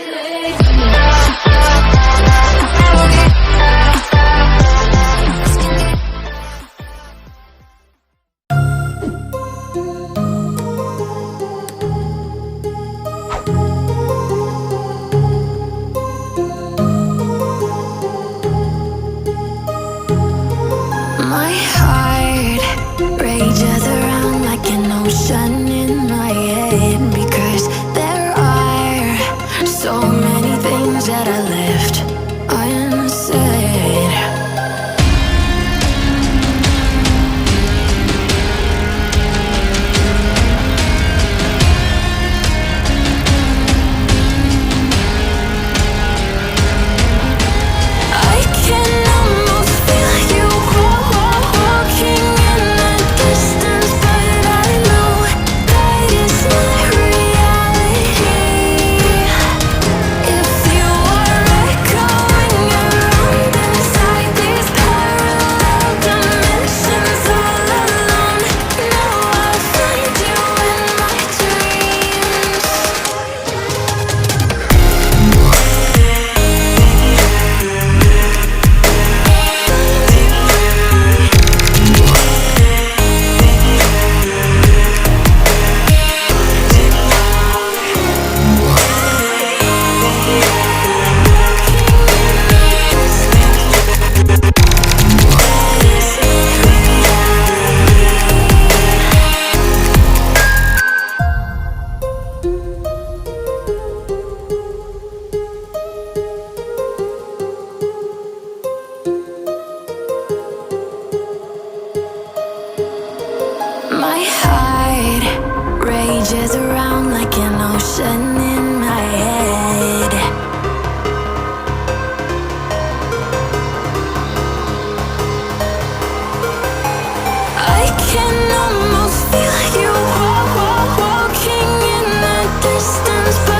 My heart rages around like an ocean in my head, because there are so many things that I left unsaid. I can almost feel you walking in the distance, but I know that is not reality. If you are echoing around inside these parallel dimensions all alone, now I'll find you in my dreams. My heart rages around like an ocean in my head. I can almost feel you walking in the distance, but